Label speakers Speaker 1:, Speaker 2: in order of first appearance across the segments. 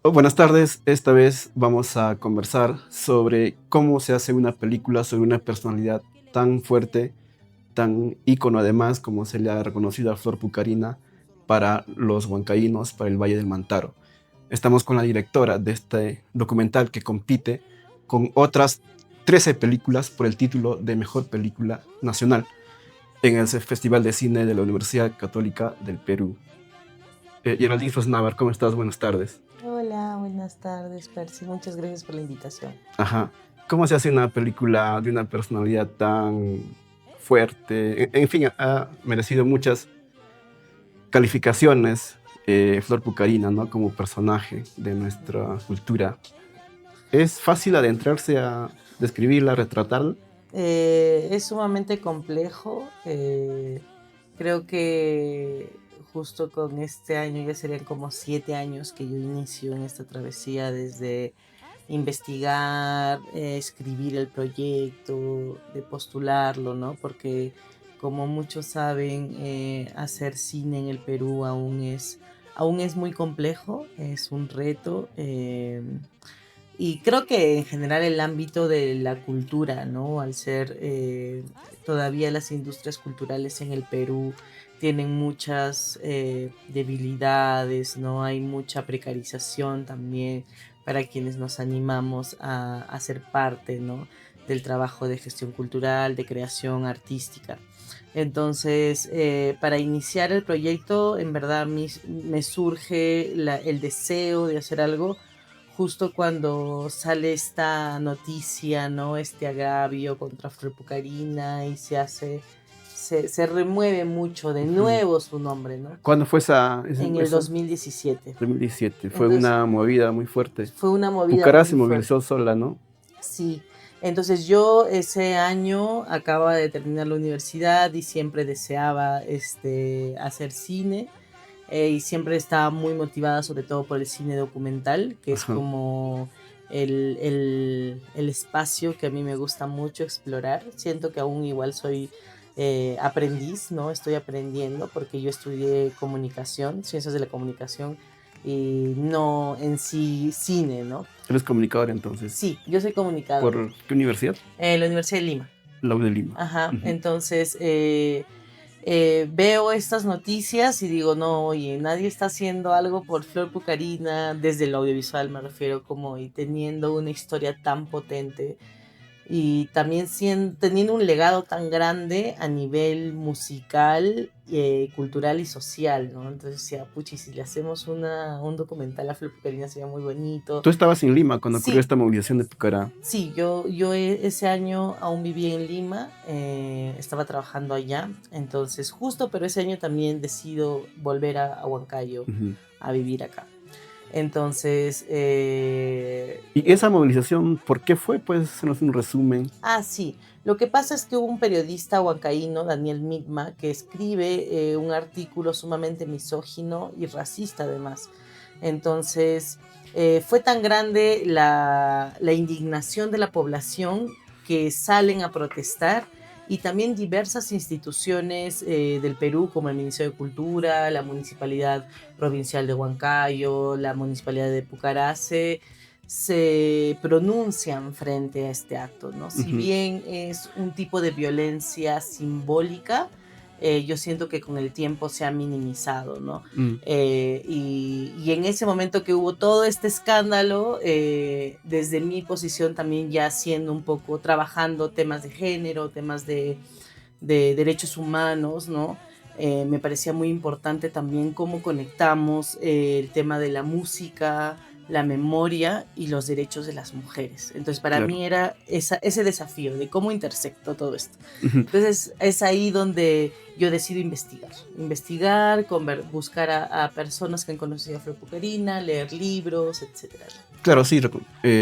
Speaker 1: Buenas tardes, esta vez vamos a conversar sobre cómo se hace una película sobre una personalidad tan fuerte, tan ícono además, como se le ha reconocido a Flor Pucarina para los huancaínos, para el Valle del Mantaro. Estamos con la directora de este documental que compite con otras 13 películas por el título de Mejor Película Nacional en el Festival de Cine de la Universidad Católica del Perú. Geraldine Fosnavar, ¿cómo estás? Buenas tardes.
Speaker 2: Hola, buenas tardes, Percy. Muchas gracias por la invitación.
Speaker 1: Ajá. ¿Cómo se hace una película de una personalidad tan fuerte? En fin, ha merecido muchas calificaciones, Flor Pucarina, ¿no? Como personaje de nuestra cultura. ¿Es fácil adentrarse a describirla, retratarla?
Speaker 2: Es sumamente complejo. Creo que justo con este año ya serían como 7 años que yo inicio en esta travesía desde investigar, escribir el proyecto, de postularlo, ¿no? Porque como muchos saben, hacer cine en el Perú aún es muy complejo, es un reto. Y creo que en general el ámbito de la cultura, ¿no? Al ser todavía las industrias culturales en el Perú tienen muchas debilidades, ¿no? Hay mucha precarización también para quienes nos animamos a ser parte, ¿no? Del trabajo de gestión cultural, de creación artística. Entonces, para iniciar el proyecto, en verdad me surge el deseo de hacer algo justo cuando sale esta noticia, ¿no? Este agravio contra Flor Pucarina y se remueve mucho de
Speaker 1: Ujú.
Speaker 2: nuevo su nombre, ¿no?
Speaker 1: ¿Cuándo fue
Speaker 2: En el
Speaker 1: eso?
Speaker 2: 2017.
Speaker 1: 2017. Fue
Speaker 2: Entonces,
Speaker 1: una movida muy fuerte.
Speaker 2: fue una movida
Speaker 1: Pucará
Speaker 2: muy
Speaker 1: se
Speaker 2: fuerte.
Speaker 1: movilizó sola, ¿no?
Speaker 2: Sí. Entonces yo ese año acababa de terminar la universidad y siempre deseaba hacer cine. Y siempre estaba muy motivada sobre todo por el cine documental, que es
Speaker 1: Ajá.
Speaker 2: como el espacio que a mí me gusta mucho explorar. Siento que aún igual soy aprendiz, ¿no? Estoy aprendiendo porque yo estudié comunicación, ciencias de la comunicación, y no en sí cine, ¿no?
Speaker 1: Eres comunicador entonces.
Speaker 2: Sí, yo soy comunicador
Speaker 1: ¿Por qué universidad?
Speaker 2: en la Universidad de Lima.
Speaker 1: La U de Lima.
Speaker 2: Ajá,
Speaker 1: Ujú.
Speaker 2: entonces veo estas noticias y digo, no, oye, nadie está haciendo algo por Flor Pucarina, desde el audiovisual me refiero, como y teniendo una historia tan potente y también teniendo un legado tan grande a nivel musical, cultural y social, ¿no? Entonces decía, puchi, si le hacemos un documental a Flor Pucarina sería muy bonito.
Speaker 1: Tú estabas en Lima cuando ocurrió
Speaker 2: Sí,
Speaker 1: esta movilización de Pucará.
Speaker 2: sí, yo ese año aún vivía en Lima, estaba trabajando allá, entonces justo, pero ese año también decido volver a Huancayo
Speaker 1: Ujú.
Speaker 2: a vivir acá. Entonces,
Speaker 1: Y esa movilización, ¿por qué fue? Pues, hacernos un resumen.
Speaker 2: sí, lo que pasa es que hubo un periodista huancaíno, Daniel Midma, que escribe un artículo sumamente misógino y racista además. Entonces, fue tan grande la indignación de la población que salen a protestar y también diversas instituciones del Perú, como el Ministerio de Cultura, la Municipalidad Provincial de Huancayo, la Municipalidad de Pucará, se pronuncian frente a este acto, ¿no? Si
Speaker 1: Ujú.
Speaker 2: bien es un tipo de violencia simbólica, yo siento que con el tiempo se ha minimizado, ¿no?
Speaker 1: Mm.
Speaker 2: Y en ese momento que hubo todo este escándalo, desde mi posición también ya haciendo un poco, trabajando temas de género, temas de derechos humanos, ¿no? Me parecía muy importante también cómo conectamos el tema de la música, la memoria y los derechos de las mujeres. Entonces, para
Speaker 1: Claro.
Speaker 2: mí era ese desafío de cómo intersecto todo esto.
Speaker 1: Ujú.
Speaker 2: Entonces, es ahí donde yo decido investigar, buscar a personas que han conocido a Flor Pucarina, leer libros, etcétera.
Speaker 1: Claro, sí,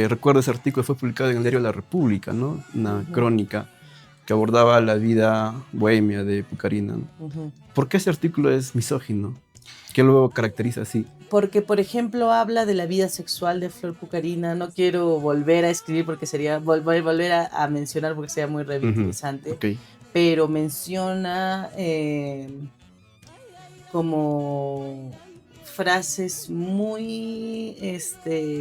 Speaker 1: recuerdo ese artículo, fue publicado en el diario La República, ¿no? Una
Speaker 2: Ujú,
Speaker 1: crónica que abordaba la vida bohemia de Pucarina, ¿no?
Speaker 2: ujú.
Speaker 1: ¿Por qué ese artículo es misógino? ¿Qué lo caracteriza así?
Speaker 2: Porque, por ejemplo, habla de la vida sexual de Flor Pucarina. No quiero volver a escribir porque sería volver a mencionar porque sería muy
Speaker 1: Ujú.
Speaker 2: revictimizante,
Speaker 1: Ok.
Speaker 2: pero menciona como frases muy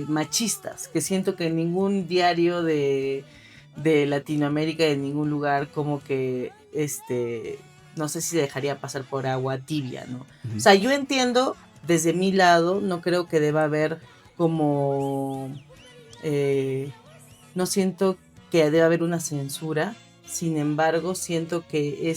Speaker 2: machistas, que siento que en ningún diario de Latinoamérica, en ningún lugar, como que no sé si dejaría pasar por agua tibia, ¿no? O sea, yo entiendo desde mi lado, no creo que deba haber como no siento que deba haber una censura, sin embargo, siento que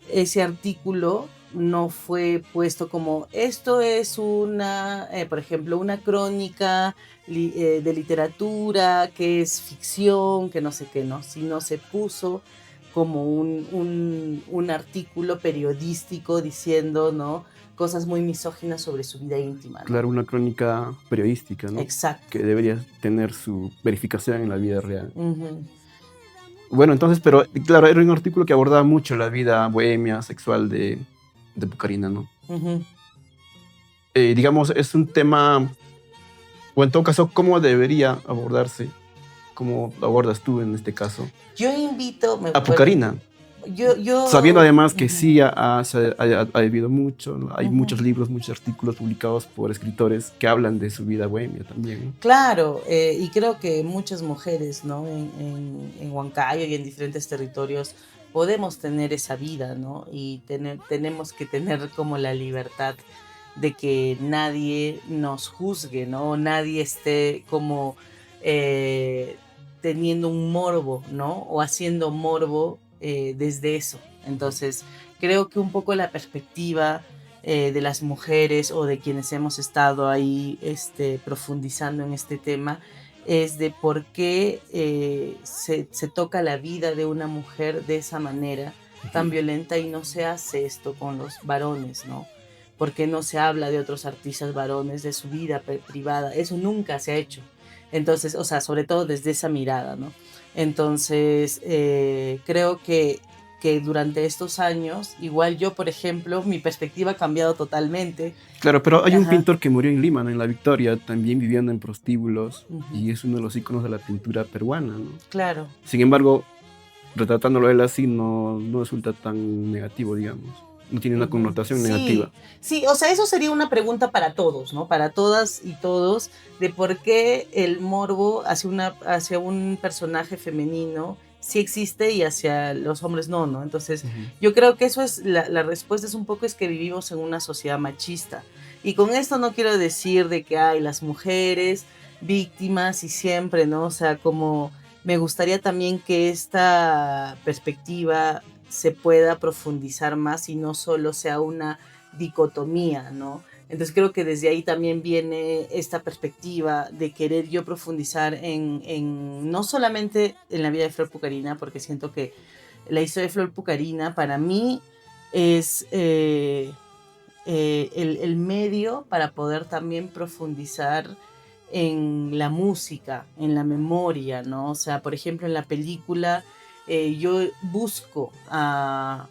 Speaker 2: ese artículo no fue puesto como esto es una, por ejemplo, una crónica de literatura, que es ficción, que no sé qué, no, sino se puso como un artículo periodístico diciendo, ¿no? Cosas muy misóginas sobre su vida íntima, ¿no?
Speaker 1: Claro, una crónica periodística, ¿no?
Speaker 2: Exacto.
Speaker 1: Que debería tener su verificación en la vida real.
Speaker 2: Uh-huh.
Speaker 1: Bueno, entonces, pero claro, era un artículo que abordaba mucho la vida bohemia, sexual de Pucarina, ¿no?
Speaker 2: Uh-huh.
Speaker 1: Digamos, es un tema, o en todo caso, ¿cómo debería abordarse? ¿Cómo lo abordas tú en este caso?
Speaker 2: Yo invito...
Speaker 1: A Pucarina. Sabiendo además que sí ha habido mucho, ¿no? Hay muchos libros, muchos artículos publicados por escritores que hablan de su vida bohemia también, ¿no?
Speaker 2: Claro, y creo que muchas mujeres, ¿no? En Huancayo y en diferentes territorios podemos tener esa vida, ¿no? Y tenemos que tener como la libertad de que nadie nos juzgue, ¿no? Nadie esté como teniendo un morbo, ¿no? O haciendo morbo desde eso. Entonces, creo que un poco la perspectiva de las mujeres o de quienes hemos estado ahí profundizando en este tema es de por qué se toca la vida de una mujer de esa manera tan violenta y no se hace esto con los varones, ¿no? ¿Por qué no se habla de otros artistas varones, de su vida privada? Eso nunca se ha hecho. Entonces, o sea, sobre todo desde esa mirada, ¿no? Entonces, creo que durante estos años, igual yo, por ejemplo, mi perspectiva ha cambiado totalmente.
Speaker 1: Claro, pero hay un pintor que murió en Lima, ¿no? En La Victoria, también viviendo en prostíbulos, y es uno de los íconos de la pintura peruana, ¿no?
Speaker 2: Claro.
Speaker 1: Sin embargo, retratándolo él así no resulta tan negativo, digamos. No tiene una connotación negativa.
Speaker 2: Sí, o sea, eso sería una pregunta para todos, ¿no? Para todas y todos, de por qué el morbo hacia un personaje femenino sí existe y hacia los hombres no, ¿no? Entonces, yo creo que eso es, la respuesta es un poco es que vivimos en una sociedad machista. Y con esto no quiero decir de que hay las mujeres víctimas y siempre, ¿no? O sea, como me gustaría también que esta perspectiva se pueda profundizar más y no solo sea una dicotomía, ¿no? Entonces creo que desde ahí también viene esta perspectiva de querer yo profundizar en no solamente en la vida de Flor Pucarina, porque siento que la historia de Flor Pucarina para mí es el medio para poder también profundizar en la música, en la memoria, ¿no? O sea, por ejemplo, en la película yo busco a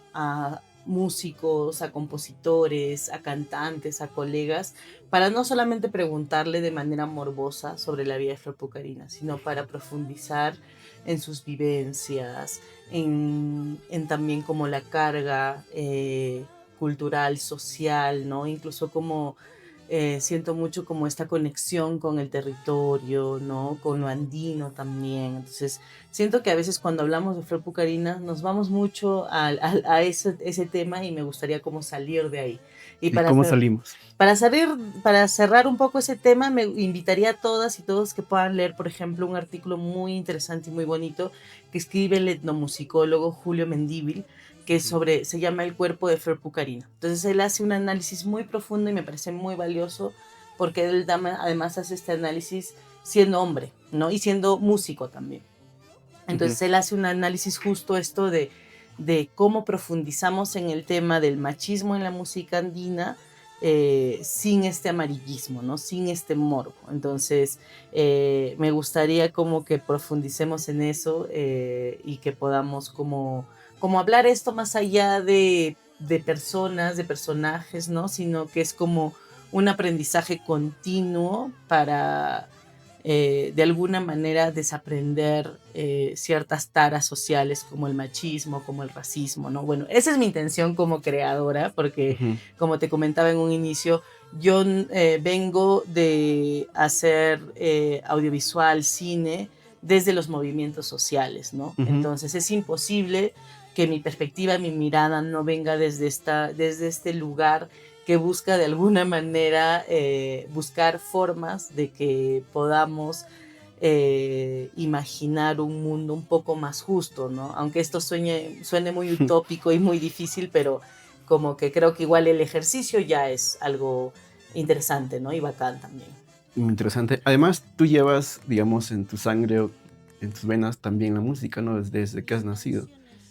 Speaker 2: músicos, a compositores, a cantantes, a colegas, para no solamente preguntarle de manera morbosa sobre la vida de Flor Pucarina, sino para profundizar en sus vivencias, en también como la carga cultural, social, ¿no? Incluso como siento mucho como esta conexión con el territorio, ¿no? Con lo andino también. Entonces, siento que a veces cuando hablamos de Flor Pucarina nos vamos mucho a ese tema y me gustaría como salir de ahí.
Speaker 1: ¿Y cómo salimos?
Speaker 2: Para cerrar un poco ese tema, me invitaría a todas y todos que puedan leer, por ejemplo, un artículo muy interesante y muy bonito que escribe el etnomusicólogo Julio Mendívil, que se llama El cuerpo de Flor Pucarina. Entonces él hace un análisis muy profundo y me parece muy valioso porque él además hace este análisis siendo hombre, ¿no? Y siendo músico también. Entonces él hace un análisis justo esto de cómo profundizamos en el tema del machismo en la música andina sin este amarillismo, ¿no? Sin este morbo. Entonces me gustaría como que profundicemos en eso y que podamos como hablar esto más allá de personas, de personajes, ¿no? Sino que es como un aprendizaje continuo para de alguna manera desaprender ciertas taras sociales como el machismo, como el racismo, ¿no? Bueno, esa es mi intención como creadora, porque
Speaker 1: Ujú.
Speaker 2: como te comentaba en un inicio, yo vengo de hacer audiovisual, cine, desde los movimientos sociales, ¿no?
Speaker 1: Ujú.
Speaker 2: Entonces es imposible que mi perspectiva, mi mirada no venga desde este lugar que busca de alguna manera buscar formas de que podamos imaginar un mundo un poco más justo, ¿no? Aunque esto suene muy utópico y muy difícil, pero como que creo que igual el ejercicio ya es algo interesante, ¿no? Y bacán también.
Speaker 1: Muy interesante. Además, tú llevas, digamos, en tu sangre o en tus venas también la música, ¿no? Desde que has nacido,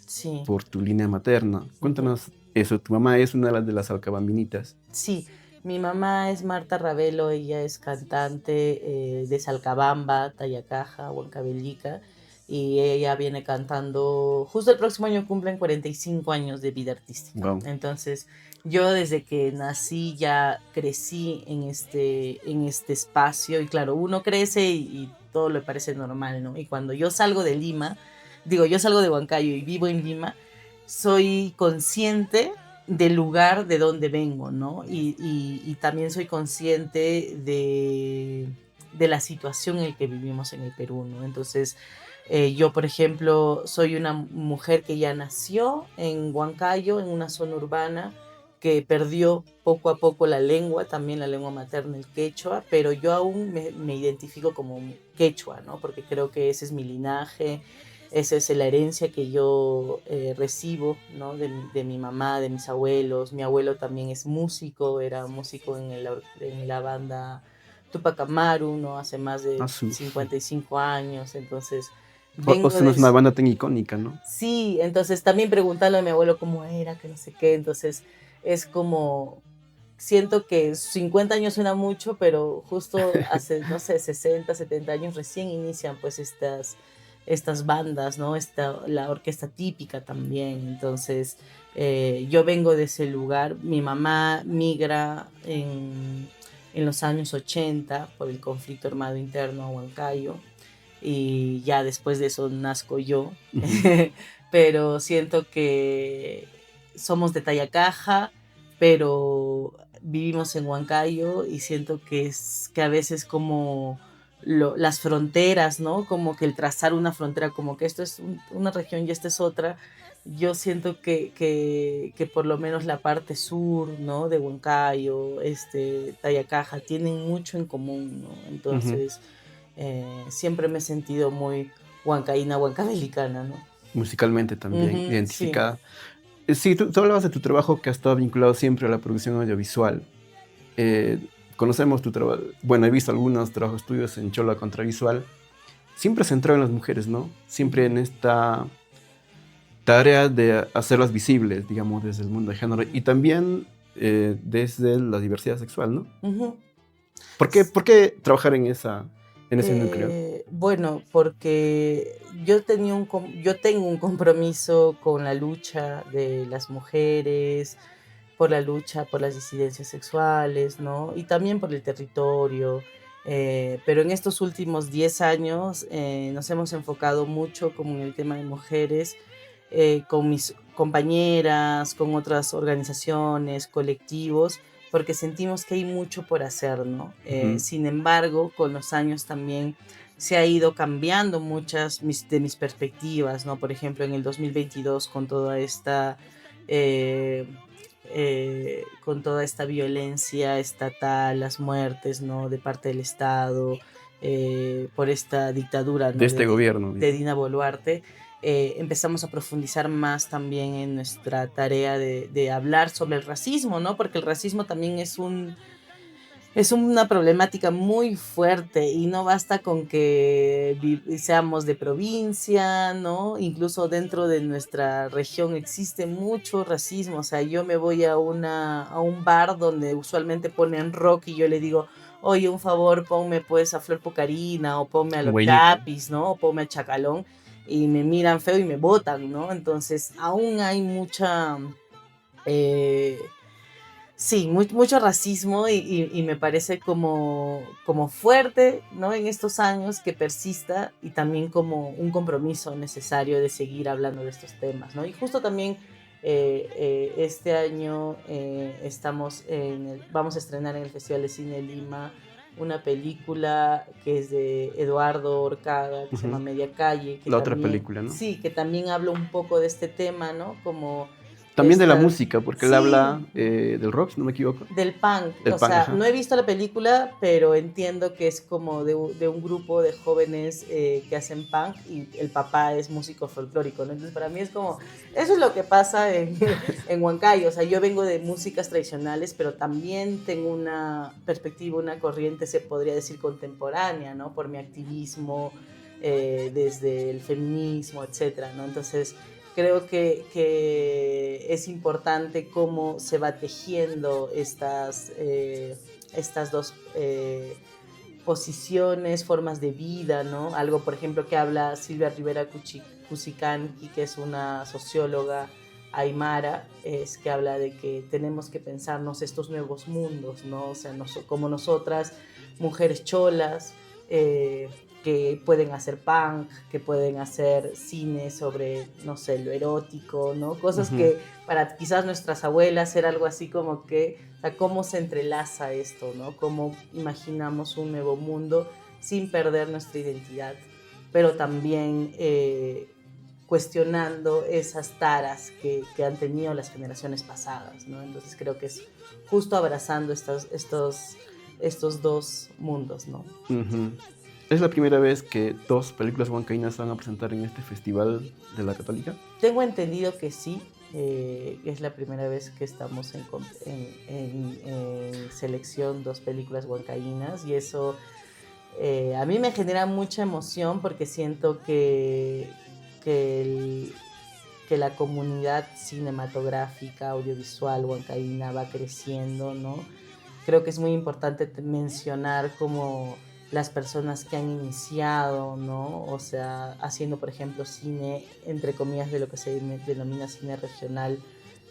Speaker 2: Sí.
Speaker 1: por tu línea materna.
Speaker 2: Ujú.
Speaker 1: Cuéntanos eso. Tu mamá es una de las alcabambinitas.
Speaker 2: Sí, mi mamá es Marta Ravelo, ella es cantante de Salcabamba, Tayacaja, Huancavelica, y ella viene cantando, justo el próximo año cumplen 45 años de vida artística.
Speaker 1: Wow.
Speaker 2: Entonces, yo desde que nací ya crecí en este espacio, y claro, uno crece y todo le parece normal, ¿no? Y cuando yo salgo de Lima, digo, yo salgo de Huancayo y vivo en Lima, soy consciente del lugar de donde vengo, ¿no? Y también soy consciente de la situación en la que vivimos en el Perú, ¿no? Entonces, yo, por ejemplo, soy una mujer que ya nació en Huancayo, en una zona urbana, que perdió poco a poco la lengua, también la lengua materna, el quechua, pero yo aún me identifico como quechua, ¿no? Porque creo que ese es mi linaje, esa es la herencia que yo recibo, ¿no? De mi mamá, de mis abuelos. Mi abuelo también es músico, era músico en la banda Tupac Amaru, ¿no? Hace más de
Speaker 1: Asu.
Speaker 2: 55 años, entonces
Speaker 1: O
Speaker 2: vengo
Speaker 1: sea, no
Speaker 2: de
Speaker 1: es una
Speaker 2: eso.
Speaker 1: banda tan icónica, ¿no?
Speaker 2: Sí, entonces también preguntarle a mi abuelo cómo era, que no sé qué, entonces es como, siento que 50 años suena mucho, pero justo hace, no sé, 60, 70 años recién inician pues estas bandas, ¿no? La orquesta típica también. Entonces, yo vengo de ese lugar. Mi mamá migra en los años 80 por el conflicto armado interno a Huancayo y ya después de eso nazco yo.
Speaker 1: Ujú.
Speaker 2: Pero siento que somos de talla caja, pero vivimos en Huancayo y siento que es que a veces como las fronteras, ¿no? Como que el trazar una frontera, como que esto es una región y esta es otra. Yo siento que por lo menos la parte sur, ¿no? De Huancayo, Tayacaja, tienen mucho en común, ¿no?
Speaker 1: Ujú.
Speaker 2: Entonces, siempre me he sentido muy huancaína, huancabelicana, ¿no?
Speaker 1: Musicalmente también
Speaker 2: Ujú, sí.
Speaker 1: identificada. Sí, tú hablabas de tu trabajo que ha estado vinculado siempre a la producción audiovisual. Eh, conocemos tu trabajo, bueno, he visto algunos trabajos tuyos en Chola Contravisual, siempre centrado en las mujeres, ¿no? Siempre en
Speaker 2: Ujú,
Speaker 1: esta tarea de hacerlas visibles, digamos, desde el mundo de género y también desde la diversidad sexual, ¿no?
Speaker 2: ujú.
Speaker 1: Por qué trabajar en ese núcleo?
Speaker 2: Bueno, porque yo tengo un compromiso con la lucha de las mujeres, por la lucha por las disidencias sexuales, ¿no? Y también por el territorio. Pero en estos últimos 10 años nos hemos enfocado mucho como en el tema de mujeres, con mis compañeras, con otras organizaciones, colectivos, porque sentimos que hay mucho por hacer, ¿no?
Speaker 1: Ujú.
Speaker 2: Sin embargo, con los años también se ha ido cambiando muchas de mis perspectivas, ¿no? Por ejemplo, en el 2022, eh, con toda esta violencia estatal, las muertes, ¿no? De parte del Estado, por esta dictadura,
Speaker 1: De
Speaker 2: ¿no?
Speaker 1: este gobierno,
Speaker 2: De
Speaker 1: digo.
Speaker 2: Dina Boluarte, empezamos a profundizar más también en nuestra tarea de hablar sobre el racismo, ¿no? Porque el racismo también es una problemática muy fuerte y no basta con que seamos de provincia, ¿no? Incluso dentro de nuestra región existe mucho racismo. O sea, yo me voy a un bar donde usualmente ponen rock y yo le digo, oye, un favor, ponme pues a Flor Pucarina o ponme a Los
Speaker 1: Huellito.
Speaker 2: Chapis, ¿no? O ponme a Chacalón y me miran feo y me botan, ¿no? Entonces, aún hay mucha... eh, Sí, mucho racismo y me parece como fuerte, ¿no? En estos años que persista y también como un compromiso necesario de seguir hablando de estos temas, ¿no? Y justo también este año vamos a estrenar en el Festival de Cine de Lima una película que es de Eduardo Orcaga, que se llama Media Calle, que
Speaker 1: La otra
Speaker 2: también,
Speaker 1: película, ¿no?
Speaker 2: sí, que también habla un poco de este tema, ¿no? Como
Speaker 1: También de la
Speaker 2: estas,
Speaker 1: música, porque él
Speaker 2: sí,
Speaker 1: habla del rock, si no me equivoco.
Speaker 2: del punk,
Speaker 1: Del
Speaker 2: o
Speaker 1: punk,
Speaker 2: sea,
Speaker 1: ajá.
Speaker 2: no he visto la película, pero entiendo que es como de un grupo de jóvenes que hacen punk y el papá es músico folclórico, ¿no? Entonces para mí es como, eso es lo que pasa en Huancayo, o sea, yo vengo de músicas tradicionales, pero también tengo una perspectiva, una corriente, se podría decir, contemporánea, ¿no? Por mi activismo desde el feminismo, etcétera, ¿no? Entonces creo que es importante cómo se va tejiendo estas dos posiciones, formas de vida, ¿no? Algo, por ejemplo, que habla Silvia Rivera Cusicanqui, que es una socióloga aymara, es que habla de que tenemos que pensarnos estos nuevos mundos, ¿no? O sea, como nosotras, mujeres cholas, que pueden hacer punk, que pueden hacer cine sobre, no sé, lo erótico, ¿no? Cosas que para quizás nuestras abuelas era algo así como que, o sea, cómo se entrelaza esto, ¿no? Cómo imaginamos un nuevo mundo sin perder nuestra identidad, pero también cuestionando esas taras que han tenido las generaciones pasadas, ¿no? Entonces creo que es justo abrazando estos dos mundos, ¿no?
Speaker 1: ¿Es la primera vez que dos películas huancaínas se van a presentar en este festival de la Católica?
Speaker 2: Tengo entendido que sí, es la primera vez que estamos en selección dos películas huancaínas y eso a mí me genera mucha emoción porque siento que, que la comunidad cinematográfica, audiovisual huancaína va creciendo, ¿no? Creo que es muy importante mencionar como las personas que han iniciado, ¿no? O sea, haciendo, por ejemplo, cine, entre comillas, de lo que se denomina cine regional,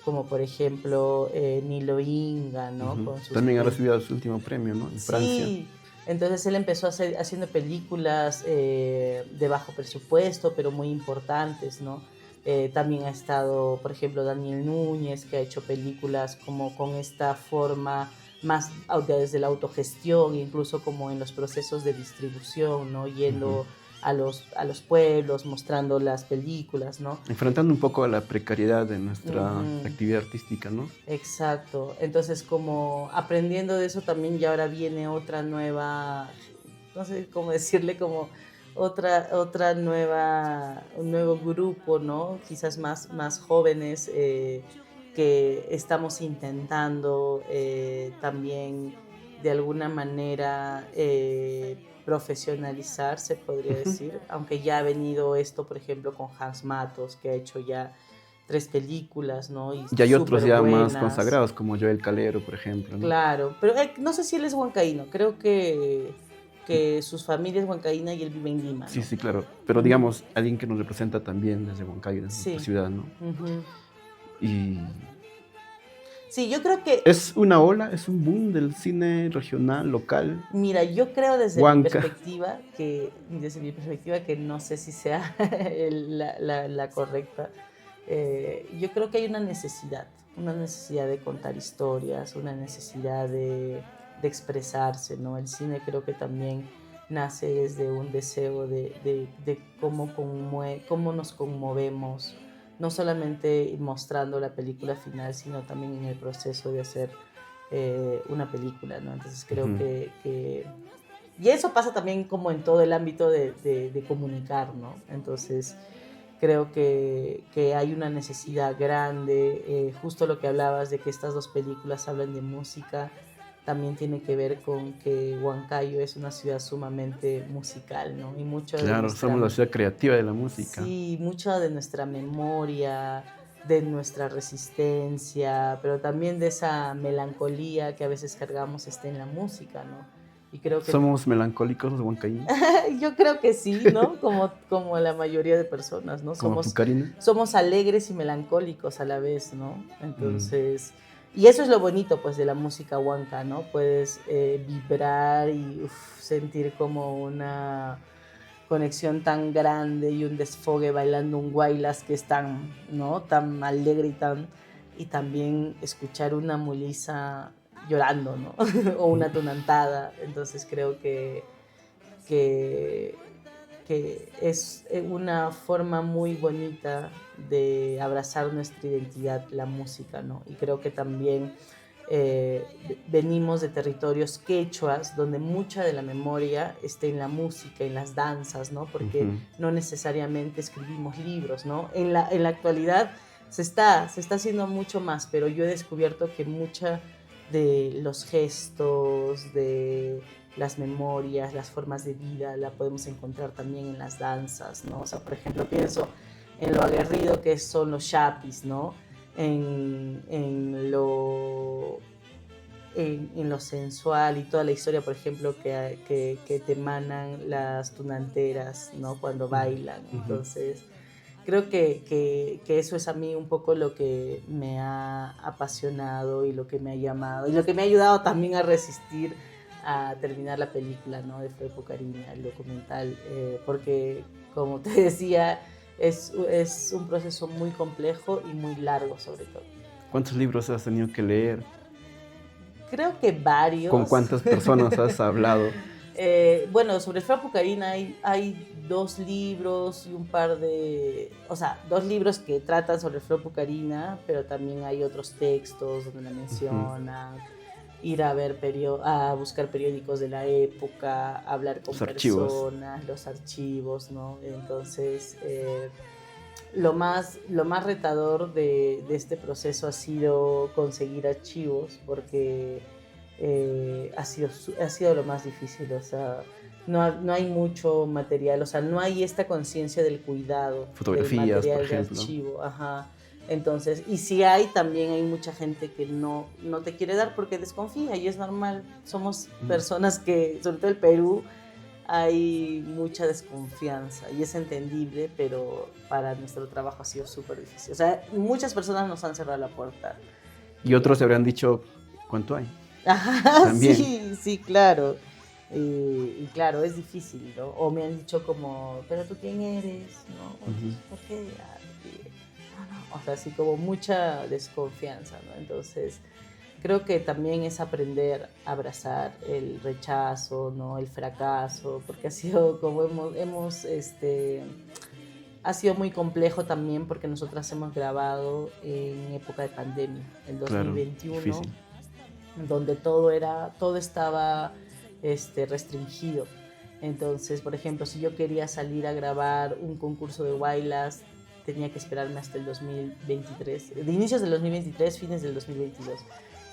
Speaker 2: como por ejemplo Nilo Inga, ¿no? Con sus
Speaker 1: También ha recibido su último premio, ¿no? En Francia.
Speaker 2: Sí, entonces él empezó haciendo películas de bajo presupuesto, pero muy importantes, ¿no? También ha estado, por ejemplo, Daniel Núñez, que ha hecho películas como con esta forma más desde la autogestión, incluso como en los procesos de distribución, ¿no? Yendo a los pueblos, mostrando las películas, ¿no?
Speaker 1: Enfrentando un poco a la precariedad de nuestra
Speaker 2: Ujú.
Speaker 1: actividad artística, ¿no?
Speaker 2: Exacto, entonces como aprendiendo de eso también ya ahora viene otra nueva, no sé cómo decirle, como otra nueva, un nuevo grupo, ¿no? Quizás más jóvenes que estamos intentando también de alguna manera profesionalizar, se podría decir, aunque ya ha venido esto, por ejemplo, con Hans Matos, que ha hecho ya 3 películas, ¿no? Y
Speaker 1: Y hay otros
Speaker 2: súper
Speaker 1: ya más
Speaker 2: buenas.
Speaker 1: consagrados, como Joel Calero, por ejemplo, ¿no?
Speaker 2: Claro, pero no sé si él es huancaíno, creo que sus familias es huancaína y él vive en Lima,
Speaker 1: Sí,
Speaker 2: ¿no?
Speaker 1: sí, claro. Pero
Speaker 2: Ujú.
Speaker 1: digamos, alguien que nos representa también desde Huancayo, desde nuestra
Speaker 2: Sí.
Speaker 1: ciudad, ¿no?
Speaker 2: Ujú.
Speaker 1: Y
Speaker 2: Sí, yo creo que,
Speaker 1: es una ola, es un boom del cine regional, local,
Speaker 2: mira, yo creo
Speaker 1: Huanca.
Speaker 2: desde mi perspectiva, que no sé si sea la correcta. Yo creo que hay una necesidad de contar historias, una necesidad de expresarse, ¿no? El cine creo que también nace desde un deseo de cómo nos conmovemos, no solamente mostrando la película final, sino también en el proceso de hacer una película, ¿no? Entonces creo
Speaker 1: Ujú.
Speaker 2: y eso pasa también como en todo el ámbito de comunicar, ¿no? Entonces creo que hay una necesidad grande, justo lo que hablabas de que estas dos películas hablan de música, también tiene que ver con que Huancayo es una ciudad sumamente musical, ¿no? Y
Speaker 1: Claro, somos la ciudad creativa de la música.
Speaker 2: sí, mucha de nuestra memoria, de nuestra resistencia, pero también de esa melancolía que a veces cargamos está en la música, ¿no? Y creo que
Speaker 1: Somos melancólicos los huancaínos,
Speaker 2: yo creo que sí, ¿no? Como la mayoría de personas, ¿no?
Speaker 1: como
Speaker 2: Somos,
Speaker 1: Apucarina.
Speaker 2: somos alegres y melancólicos a la vez, ¿no?
Speaker 1: Mm.
Speaker 2: Entonces, Y eso es lo bonito, pues, de la música huanca, ¿no? Puedes vibrar y sentir como una conexión tan grande y un desfogue bailando un guaylas que es tan, ¿no? Tan alegre y también escuchar una mulisa llorando, ¿no? O una tonantada. Entonces creo que, que es una forma muy bonita de abrazar nuestra identidad, la música, ¿no? Y creo que también venimos de territorios quechuas, donde mucha de la memoria está en la música, en las danzas, ¿no? Porque
Speaker 1: Ujú.
Speaker 2: no necesariamente escribimos libros, ¿no? En la actualidad se está haciendo mucho más, pero yo he descubierto que mucha de los gestos, de las memorias, las formas de vida, la podemos encontrar también en las danzas, ¿no? O sea, por ejemplo, pienso en lo aguerrido que son los chapis, ¿no? En lo sensual y toda la historia, por ejemplo, que te emanan las tunanteras, ¿no? Cuando bailan.
Speaker 1: Ujú.
Speaker 2: Entonces, creo que eso es a mí un poco lo que me ha apasionado y lo que me ha llamado y lo que me ha ayudado también a resistir a terminar la película, ¿no? De Flor Pucarina, el documental, porque, como te decía, es un proceso muy complejo y muy largo sobre todo.
Speaker 1: ¿Cuántos libros has tenido que leer?
Speaker 2: Creo que
Speaker 1: ¿Con
Speaker 2: varios.
Speaker 1: cuántas personas has hablado?
Speaker 2: Bueno, sobre Fra Pucarina hay 2 libros y un par de, o sea, 2 libros que tratan sobre Fra Pucarina, pero también hay otros textos donde la
Speaker 1: Ujú.
Speaker 2: mencionan, ir a buscar periódicos de la época, hablar con
Speaker 1: Los archivos.
Speaker 2: personas, los archivos, ¿no? Entonces, lo más retador de este proceso ha sido conseguir archivos, porque ha sido lo más difícil. O sea, no hay mucho material, o sea, no hay esta conciencia del cuidado del
Speaker 1: Fotografías, por
Speaker 2: material de
Speaker 1: ejemplo.
Speaker 2: archivo, ajá. Entonces, y si hay, también hay mucha gente que no te quiere dar porque desconfía, y es normal. Somos
Speaker 1: Mm.
Speaker 2: personas que, sobre todo el Perú, hay mucha desconfianza y es entendible, pero para nuestro trabajo ha sido súper difícil. O sea, muchas personas nos han cerrado la puerta.
Speaker 1: Y otros te
Speaker 2: Y,
Speaker 1: habrán dicho, ¿cuánto hay?
Speaker 2: ajá,
Speaker 1: También.
Speaker 2: sí, sí, claro. Y claro, es difícil, ¿no? O me han dicho como, ¿pero tú quién eres? ¿No? O
Speaker 1: Ujú.
Speaker 2: entonces, ¿por qué? Ah, porque- no, no. O sea, así como mucha desconfianza, ¿no? Entonces, creo que también es aprender a abrazar el rechazo, ¿no? El fracaso, porque ha sido como ha sido muy complejo también, porque nosotras hemos grabado en época de pandemia, el
Speaker 1: Claro,
Speaker 2: 2021,
Speaker 1: difícil.
Speaker 2: donde todo estaba restringido. Entonces, por ejemplo, si yo quería salir a grabar un concurso de Wailas, tenía que esperarme hasta el 2023, de inicios del 2023, fines del 2022.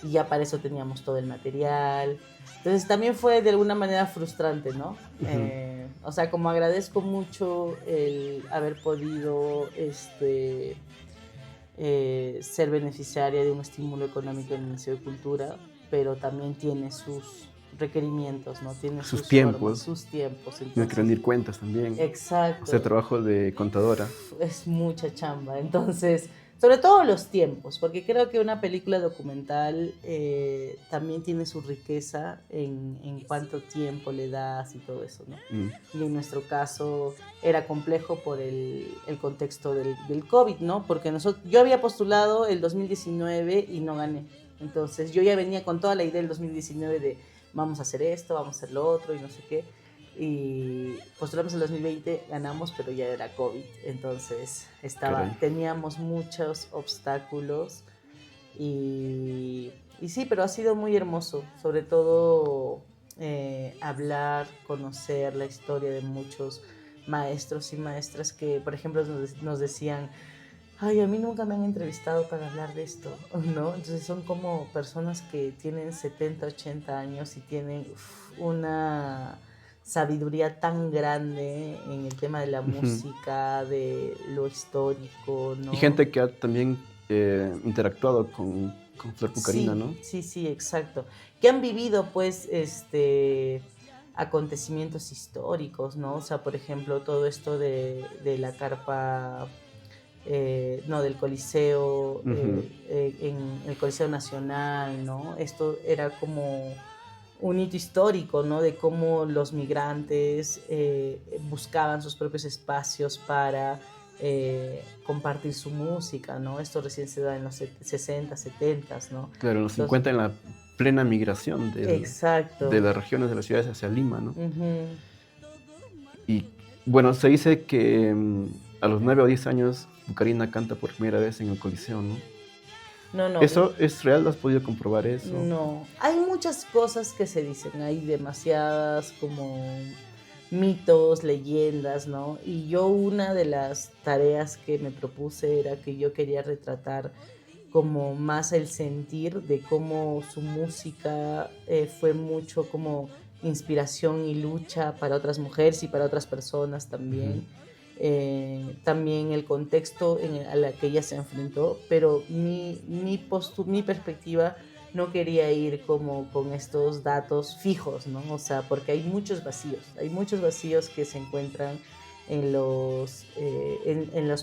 Speaker 2: Y ya para eso teníamos todo el material. Entonces también fue de alguna manera frustrante, ¿no?
Speaker 1: Ujú.
Speaker 2: O sea, como agradezco mucho el haber podido ser beneficiaria de un estímulo económico del Ministerio de Cultura, pero también tiene sus requerimientos, ¿no? Tiene
Speaker 1: Sus
Speaker 2: sus formas,
Speaker 1: tiempos.
Speaker 2: sus tiempos.
Speaker 1: Tienes que
Speaker 2: Entonces,
Speaker 1: rendir cuentas también. Hacer
Speaker 2: exacto,
Speaker 1: trabajo de contadora.
Speaker 2: es mucha chamba. Entonces, sobre todo los tiempos, porque creo que una película documental también tiene su riqueza en cuánto tiempo le das y todo eso, ¿no?
Speaker 1: Mm.
Speaker 2: Y en nuestro caso era complejo por el contexto del COVID, ¿no? Porque yo había postulado el 2019 y no gané. Entonces yo ya venía con toda la idea del 2019 de vamos a hacer esto, vamos a hacer lo otro y no sé qué. Y postulamos el 2020, ganamos, pero ya era COVID. Entonces
Speaker 1: Caray.
Speaker 2: teníamos muchos obstáculos y sí, pero ha sido muy hermoso, sobre todo hablar, conocer la historia de muchos maestros y maestras que, por ejemplo, nos decían, ay, a mí nunca me han entrevistado para hablar de esto, ¿no? Entonces son como personas que tienen 70, 80 años y tienen una sabiduría tan grande en el tema de la
Speaker 1: Ujú.
Speaker 2: música, de lo histórico,
Speaker 1: Y
Speaker 2: ¿no?
Speaker 1: gente que ha también interactuado con Flor Pucarina,
Speaker 2: Sí,
Speaker 1: ¿no?
Speaker 2: sí, sí, exacto. Que han vivido, pues, acontecimientos históricos, ¿no? O sea, por ejemplo, todo esto de la carpa no, del Coliseo,
Speaker 1: Ujú.
Speaker 2: en el Coliseo Nacional, ¿no? Esto era como un hito histórico, ¿no? De cómo los migrantes buscaban sus propios espacios para compartir su música, ¿no? Esto recién se da en los 60, 70, ¿no?
Speaker 1: Claro, en los
Speaker 2: Entonces,
Speaker 1: 50 en la plena migración de
Speaker 2: exacto.
Speaker 1: las regiones de las ciudades hacia Lima, ¿no?
Speaker 2: Ujú.
Speaker 1: Y bueno, se dice que a los 9 o 10 años Bucarina canta por primera vez en el Coliseo, ¿no?
Speaker 2: No, no,
Speaker 1: ¿Eso es real? ¿Has podido comprobar eso?
Speaker 2: no. Hay muchas cosas que se dicen, hay demasiadas como mitos, leyendas, ¿no? Y yo una de las tareas que me propuse era que yo quería retratar como más el sentir de cómo su música fue mucho como inspiración y lucha para otras mujeres y para otras personas
Speaker 1: Ujú.
Speaker 2: también. También el contexto a la que ella se enfrentó, pero mi perspectiva no quería ir como con estos datos fijos, ¿no? O sea, porque hay muchos vacíos que se encuentran en los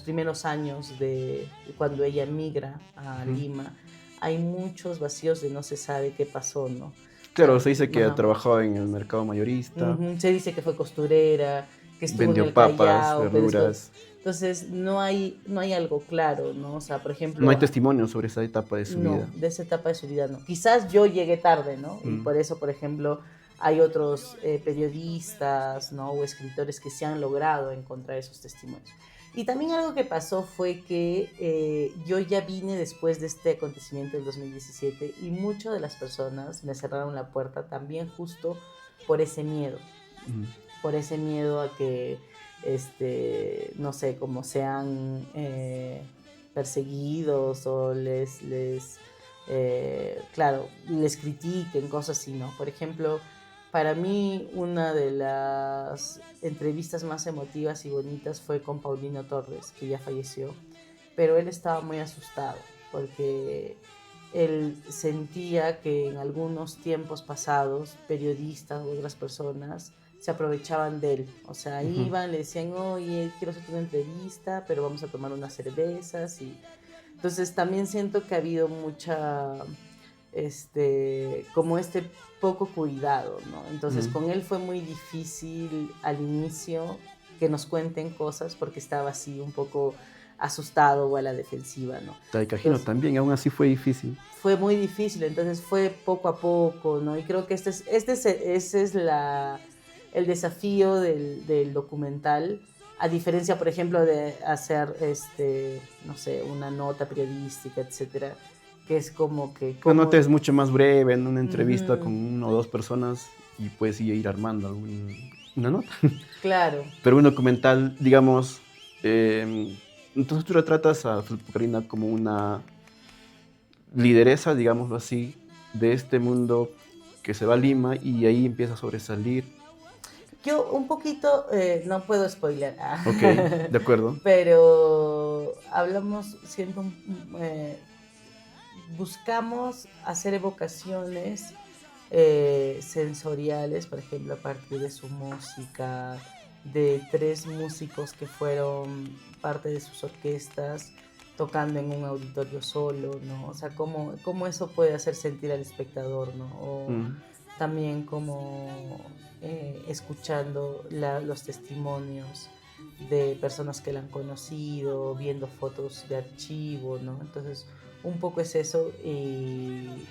Speaker 2: primeros años de cuando ella migra a
Speaker 1: Ujú.
Speaker 2: Lima. Hay muchos vacíos de no se sabe qué pasó, ¿no? O sea,
Speaker 1: Claro, se dice que ha
Speaker 2: ajá.
Speaker 1: trabajado en el mercado mayorista,
Speaker 2: Ujú, se dice que fue costurera, que estuvo en
Speaker 1: vendió
Speaker 2: el
Speaker 1: papas,
Speaker 2: Callao, que después...
Speaker 1: verduras.
Speaker 2: Entonces, no hay algo claro, ¿no? O sea, por
Speaker 1: No hay
Speaker 2: ejemplo,
Speaker 1: testimonio sobre esa etapa de su
Speaker 2: no,
Speaker 1: vida.
Speaker 2: de esa etapa de su vida no. Quizás yo llegué tarde, ¿no? Y
Speaker 1: Mm.
Speaker 2: por eso, por ejemplo, hay otros periodistas, ¿no? O escritores que se han logrado encontrar esos testimonios. Y también algo que pasó fue que yo ya vine después de este acontecimiento del 2017 y muchas de las personas me cerraron la puerta también justo por ese miedo,
Speaker 1: Mm.
Speaker 2: a que, no sé, como sean perseguidos o claro, les critiquen, cosas así, ¿no? Por ejemplo, para mí una de las entrevistas más emotivas y bonitas fue con Paulino Torres, que ya falleció, pero él estaba muy asustado porque él sentía que en algunos tiempos pasados periodistas u otras personas se aprovechaban de él, o sea,
Speaker 1: Ujú.
Speaker 2: iban, le decían, oye, quiero hacerte una entrevista, pero vamos a tomar unas cervezas y entonces también siento que ha habido mucha, como este poco cuidado, ¿no? Entonces
Speaker 1: Mm.
Speaker 2: con él fue muy difícil al inicio que nos cuenten cosas porque estaba así un poco asustado o a la defensiva, ¿no?
Speaker 1: Taikajino
Speaker 2: Entonces
Speaker 1: también, aún así fue difícil.
Speaker 2: fue muy difícil, entonces fue poco a poco, ¿no? Y creo que ese es el desafío del documental, a diferencia, por ejemplo, de hacer, no sé, una nota periodística, etcétera, que es como que,
Speaker 1: La
Speaker 2: como,
Speaker 1: nota es mucho más breve, en una entrevista con
Speaker 2: ujú,
Speaker 1: una o dos personas y puedes ir armando una nota.
Speaker 2: claro.
Speaker 1: Pero un documental, digamos, entonces tú retratas a Karina como una lideresa, digámoslo así, de este mundo que se va a Lima y ahí empieza a sobresalir.
Speaker 2: Yo un poquito, no puedo spoiler,
Speaker 1: Ok, de acuerdo.
Speaker 2: pero hablamos, siento, buscamos hacer evocaciones sensoriales, por ejemplo, a partir de su música, de tres músicos que fueron parte de sus orquestas tocando en un auditorio solo, ¿no? O sea, cómo eso puede hacer sentir al espectador, ¿no? O
Speaker 1: Mm.
Speaker 2: también como escuchando los testimonios de personas que la han conocido, viendo fotos de archivo, ¿no? Entonces, un poco es eso y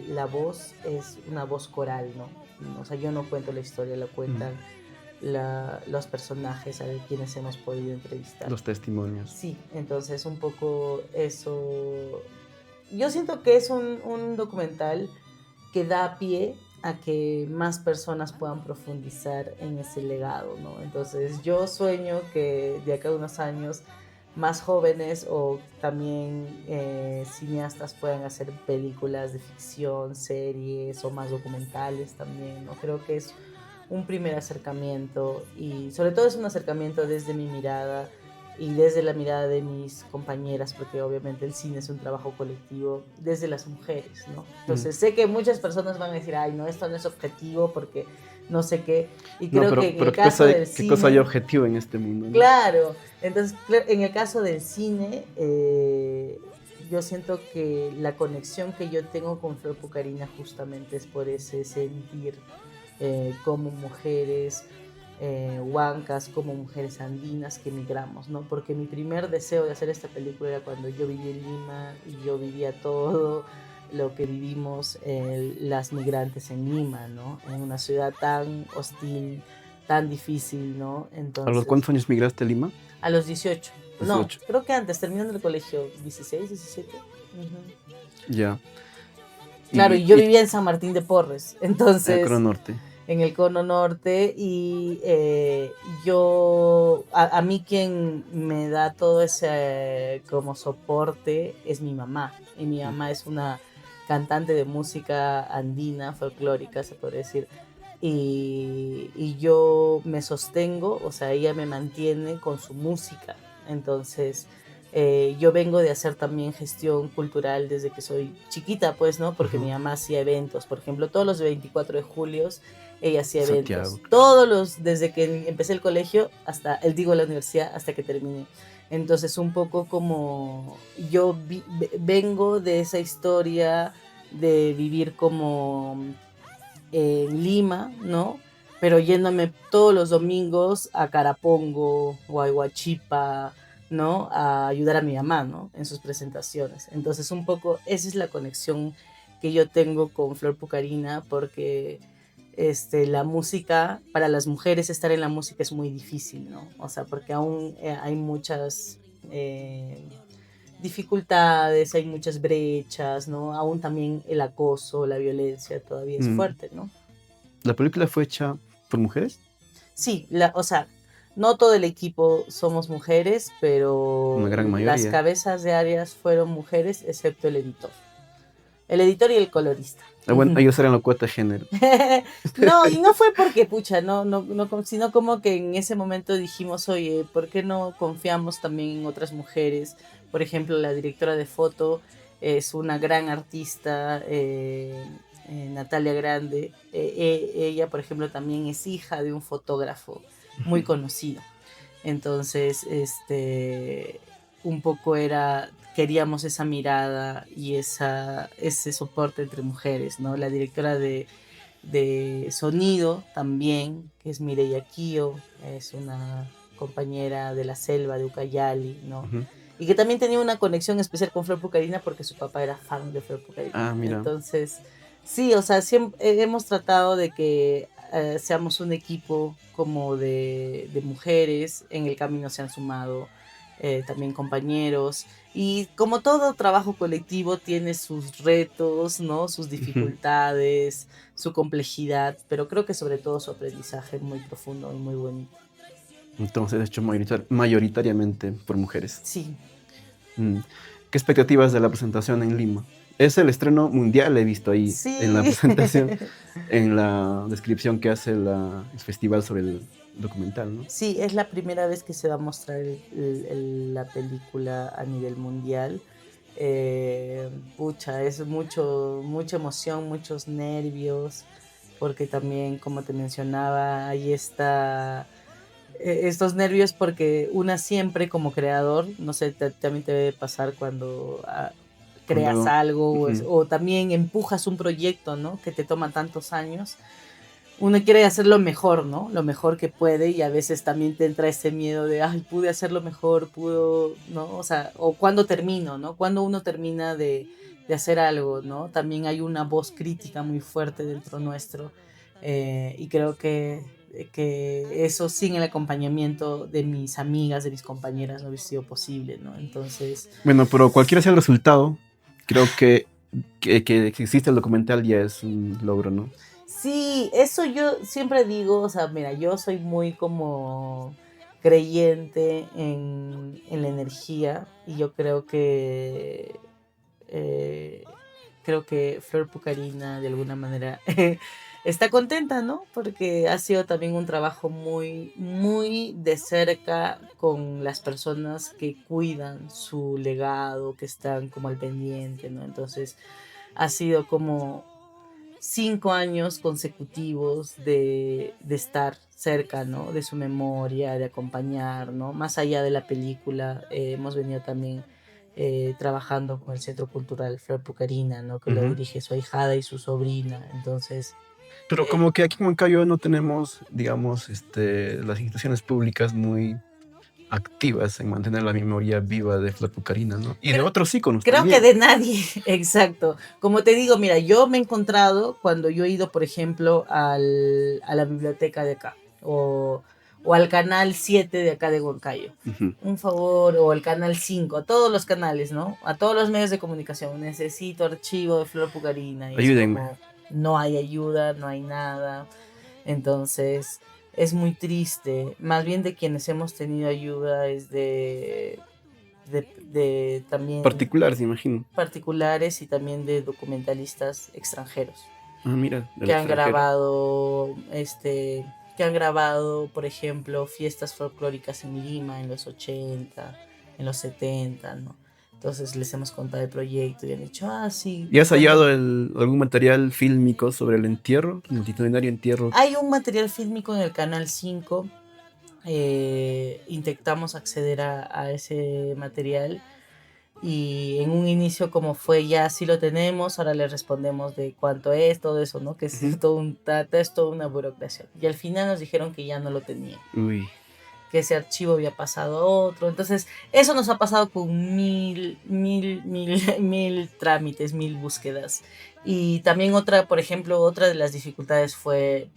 Speaker 2: la voz es una voz coral, ¿no? O sea, yo no cuento la historia, la
Speaker 1: Mm.
Speaker 2: cuentan los personajes a quienes hemos podido entrevistar.
Speaker 1: Los testimonios.
Speaker 2: Sí, entonces un poco eso. Yo siento que es un documental que da pie a que más personas puedan profundizar en ese legado, ¿no? Entonces yo sueño que de acá a unos años más jóvenes o también cineastas puedan hacer películas de ficción, series o más documentales también, ¿no? Creo que es un primer acercamiento y sobre todo es un acercamiento desde mi mirada y desde la mirada de mis compañeras, porque obviamente el cine es un trabajo colectivo, desde las mujeres, ¿no? Entonces sé que muchas personas van a decir, ay, no, esto no es objetivo porque no sé qué, y
Speaker 1: No,
Speaker 2: creo que en
Speaker 1: pero
Speaker 2: el caso del
Speaker 1: qué cosa hay
Speaker 2: cine,
Speaker 1: objetivo en este mundo, ¿no?
Speaker 2: claro, entonces en el caso del cine, yo siento que la conexión que yo tengo con Flor Pucarina justamente es por ese sentir como mujeres huancas, como mujeres andinas que emigramos, ¿no? Porque mi primer deseo de hacer esta película era cuando yo viví en Lima y yo vivía todo lo que vivimos las migrantes en Lima, ¿no? En una ciudad tan hostil, tan difícil, ¿no?
Speaker 1: ¿A los
Speaker 2: Entonces,
Speaker 1: cuántos años migraste a Lima?
Speaker 2: a los 18, no,
Speaker 1: 18.
Speaker 2: creo que antes, terminando el colegio, 16, 17. Ujú.
Speaker 1: Ya.
Speaker 2: Claro, y yo vivía en San Martín de Porres,
Speaker 1: Cono
Speaker 2: entonces
Speaker 1: Norte.
Speaker 2: en el cono norte y yo, a mí quien me da todo ese como soporte es mi mamá, y mi mamá es una cantante de música andina, folclórica, se puede decir, y yo me sostengo, o sea, ella me mantiene con su música, entonces yo vengo de hacer también gestión cultural desde que soy chiquita, pues, ¿no? Porque mi mamá hacía eventos, por ejemplo, todos los 24 de julio ella hacía
Speaker 1: Santiago,
Speaker 2: eventos,
Speaker 1: claro.
Speaker 2: todos los, desde que empecé el colegio hasta, digo, la universidad, hasta que terminé. Entonces, un poco como yo vengo de esa historia de vivir como en Lima, ¿no? Pero yéndome todos los domingos a Carapongo o a Huachipa, ¿no? A ayudar a mi mamá, ¿no? En sus presentaciones. Entonces, un poco, esa es la conexión que yo tengo con Flor Pucarina, porque la música, para las mujeres estar en la música es muy difícil, ¿no? O sea, porque aún hay muchas dificultades, hay muchas brechas, ¿no? Aún también el acoso, la violencia todavía es
Speaker 1: Mm,
Speaker 2: fuerte, ¿no?
Speaker 1: ¿La película fue hecha por mujeres?
Speaker 2: Sí, o sea, no todo el equipo somos mujeres,
Speaker 1: Una
Speaker 2: pero
Speaker 1: gran
Speaker 2: las
Speaker 1: mayoría.
Speaker 2: cabezas de áreas fueron mujeres, excepto el editor. El editor y el colorista.
Speaker 1: Ah, bueno, ellos eran la cuota de género.
Speaker 2: No, y no fue porque, pucha, no, sino como que en ese momento dijimos, oye, ¿por qué no confiamos también en otras mujeres? Por ejemplo, la directora de foto es una gran artista, Natalia Grande. Ella, por ejemplo, también es hija de un fotógrafo muy conocido. Entonces, un poco queríamos esa mirada y ese soporte entre mujeres, ¿no? La directora de sonido también, que es Mireia Kio, es una compañera de la selva de Ucayali, ¿no?
Speaker 1: Ujú.
Speaker 2: Y que también tenía una conexión especial con Flor Pucarina porque su papá era fan de Flor Pucarina.
Speaker 1: Ah, mira.
Speaker 2: Entonces, sí, o sea, siempre hemos tratado de que seamos un equipo como de mujeres, en el camino se han sumado también compañeros, y como todo trabajo colectivo tiene sus retos, ¿no? Sus
Speaker 1: Ujú.
Speaker 2: dificultades, su complejidad, pero creo que sobre todo su aprendizaje muy profundo y muy bonito.
Speaker 1: Entonces, hecho mayoritariamente por mujeres.
Speaker 2: Sí,
Speaker 1: Mm. ¿Qué expectativas de la presentación en Lima? Es el estreno mundial, he visto ahí en la
Speaker 2: sí.
Speaker 1: presentación, en la descripción que hace el festival sobre el documental, ¿no?
Speaker 2: Sí, es la primera vez que se va a mostrar la película a nivel mundial. Pucha, es mucha emoción, muchos nervios, porque también, como te mencionaba, ahí está estos nervios porque una siempre como creador, no sé, también te debe pasar cuando creas
Speaker 1: Cuando,
Speaker 2: algo
Speaker 1: ujú,
Speaker 2: o también empujas un proyecto, ¿no? Que te toma tantos años, uno quiere hacer lo mejor, ¿no? Lo mejor que puede, y a veces también te entra ese miedo de, ay, pude hacerlo mejor, ¿no? O sea, o cuando termino, ¿no? Cuando uno termina de hacer algo, ¿no? También hay una voz crítica muy fuerte dentro nuestro, y creo que eso sin el acompañamiento de mis amigas, de mis compañeras, no hubiese sido posible, ¿no? Entonces,
Speaker 1: bueno, pero cualquiera sea el resultado, creo que existe el documental ya es un logro, ¿no?
Speaker 2: sí, eso yo siempre digo, o sea, mira, yo soy muy como creyente en la energía, y yo eh, creo que Flor Pucarina de alguna manera está contenta, ¿no? Porque ha sido también un trabajo muy, muy de cerca con las personas que cuidan su legado, que están como al pendiente, ¿no? Entonces ha sido como 5 años consecutivos de estar cerca, ¿no? De su memoria, de acompañar, ¿no? Más allá de la película, hemos venido también trabajando con el Centro Cultural Flor Pucarina, ¿no? Que lo
Speaker 1: Ujú.
Speaker 2: dirige su ahijada y su sobrina. Entonces,
Speaker 1: Pero
Speaker 2: eh,
Speaker 1: como que aquí en Huancayo no tenemos, digamos, las instituciones públicas muy activas en mantener la memoria viva de Flor Pucarina, ¿no? Y de
Speaker 2: creo,
Speaker 1: otros íconos
Speaker 2: creo que
Speaker 1: también.
Speaker 2: de nadie, exacto. Como te digo, mira, yo me he encontrado cuando yo he ido, por ejemplo, a la biblioteca de acá, o al canal 7 de acá de Huancayo.
Speaker 1: Ujú.
Speaker 2: Un favor, o al canal 5, a todos los canales, ¿no? A todos los medios de comunicación. Necesito archivo de Flor Pucarina. Y es
Speaker 1: Ayúdenme.
Speaker 2: como, no hay ayuda, no hay nada. Entonces, es muy triste. Más bien de quienes hemos tenido ayuda es de también
Speaker 1: Particular, se imagino.
Speaker 2: particulares y también de documentalistas extranjeros
Speaker 1: Ah, mira, del
Speaker 2: que han
Speaker 1: extranjero.
Speaker 2: grabado que han grabado, por ejemplo, fiestas folclóricas en Lima en los 80, en los 70, ¿no? Entonces les hemos contado el proyecto y han dicho, ah, sí,
Speaker 1: ¿Y has
Speaker 2: cuando
Speaker 1: hallado algún material fílmico sobre el entierro, el multitudinario entierro?
Speaker 2: hay un material fílmico en el Canal 5, intentamos acceder a ese material. Y en un inicio como fue ya sí lo tenemos, ahora le respondemos de cuánto es, todo eso, ¿no? Que es
Speaker 1: Ujú.
Speaker 2: todo es toda una burocracia. Y al final nos dijeron que ya no lo tenían,
Speaker 1: Uy,
Speaker 2: que ese archivo había pasado a otro. Entonces, eso nos ha pasado con mil trámites, mil búsquedas. Y también otra, por ejemplo, otra de las dificultades fue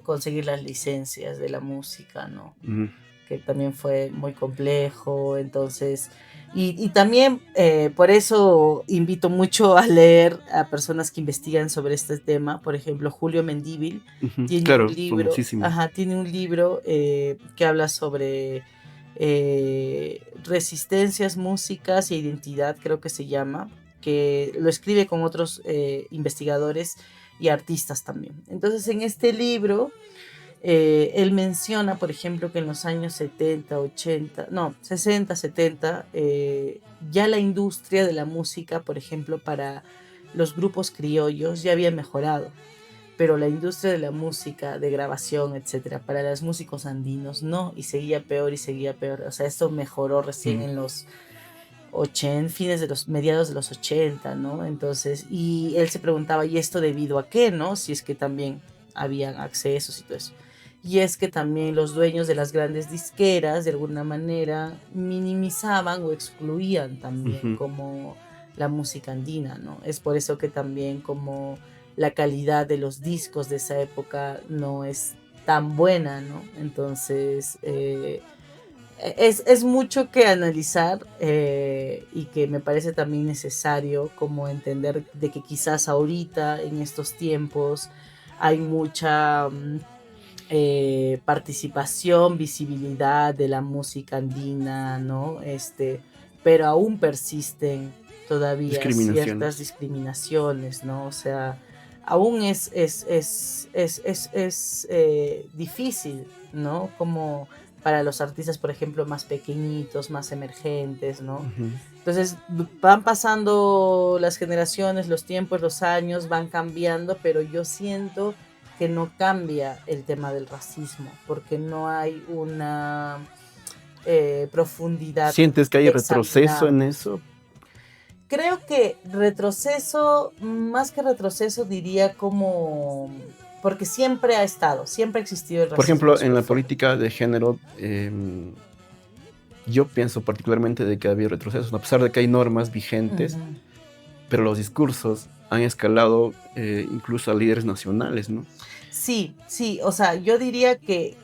Speaker 2: conseguir las licencias de la música, ¿no?
Speaker 1: ujú.
Speaker 2: Que también fue muy complejo, entonces, y también por eso invito mucho a leer a personas que investigan sobre este tema, por ejemplo, Julio Mendívil
Speaker 1: Ujú. Claro, famosísimo.
Speaker 2: tiene un libro que habla sobre resistencias, músicas e identidad, creo que se llama, que lo escribe con otros investigadores y artistas también. Entonces, en este libro él menciona, por ejemplo, que en los años 70, 80, no, 60, 70, ya la industria de la música, por ejemplo, para los grupos criollos ya había mejorado, pero la industria de la música, de grabación, etcétera, para los músicos andinos no, y seguía peor y seguía peor. O sea, esto mejoró recién
Speaker 1: Mm.
Speaker 2: en los 80, fines de los mediados de los 80, ¿no? Entonces, y él se preguntaba, ¿y esto debido a qué, no? Si es que también habían accesos y todo eso. Y es que también los dueños de las grandes disqueras, de alguna manera, minimizaban o excluían también
Speaker 1: Ujú.
Speaker 2: como la música andina, ¿no? Es por eso que también como la calidad de los discos de esa época no es tan buena, ¿no? Entonces, es mucho que analizar y que me parece también necesario como entender de que quizás ahorita en estos tiempos hay mucha participación, visibilidad de la música andina, ¿no? Pero aún persisten todavía ciertas
Speaker 1: Discriminaciones.
Speaker 2: discriminaciones, ¿no? O sea, aún es difícil, ¿no? Como para los artistas, por ejemplo, más pequeñitos, más emergentes, ¿no?
Speaker 1: Ujú.
Speaker 2: Entonces van pasando las generaciones, los tiempos, los años, van cambiando, pero yo siento que no cambia el tema del racismo, porque no hay una profundidad
Speaker 1: ¿Sientes que hay
Speaker 2: de
Speaker 1: retroceso
Speaker 2: examinar.
Speaker 1: en eso?
Speaker 2: Creo que retroceso, más que retroceso, diría como, porque siempre ha estado, siempre ha existido el
Speaker 1: Por
Speaker 2: racismo en
Speaker 1: ejemplo,
Speaker 2: su
Speaker 1: en la
Speaker 2: forma.
Speaker 1: política de género, yo pienso particularmente de que ha habido retrocesos, a pesar de que hay normas vigentes,
Speaker 2: Ujú.
Speaker 1: pero los discursos han escalado incluso a líderes nacionales, ¿no?
Speaker 2: Sí, sí, o sea, yo diría que,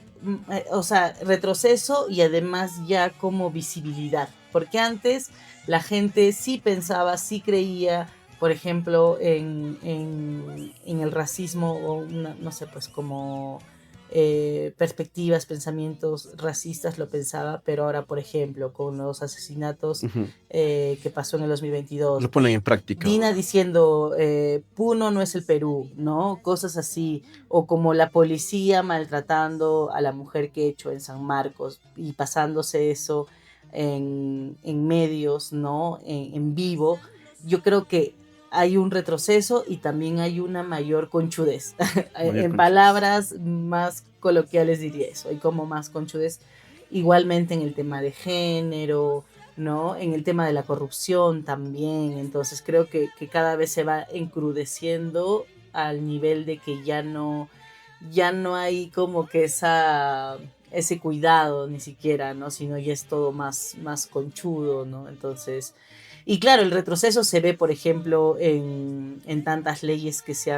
Speaker 2: o sea, retroceso y además ya como visibilidad, porque antes la gente sí pensaba, sí creía, por ejemplo, en el racismo o una, no sé, pues como perspectivas, pensamientos racistas lo pensaba, pero ahora, por ejemplo, con los asesinatos
Speaker 1: Ujú.
Speaker 2: que pasó en el 2022,
Speaker 1: Lo ponen en práctica
Speaker 2: Dina
Speaker 1: ahora.
Speaker 2: diciendo, Puno no es el Perú, ¿no? Cosas así, o como la policía maltratando a la mujer quechua en San Marcos y pasándose eso en medios, ¿no? En vivo, yo creo que hay un retroceso y también hay una mayor conchudez.
Speaker 1: Mayor
Speaker 2: En
Speaker 1: conchudez.
Speaker 2: palabras más coloquiales diría eso, hay como más conchudez igualmente en el tema de género, ¿no? En el tema de la corrupción también. Entonces creo que cada vez se va encrudeciendo al nivel de que ya no hay como que ese cuidado ni siquiera, ¿no? Sino ya es todo más conchudo, ¿no? Entonces, y claro, el retroceso se ve, por ejemplo, en tantas leyes se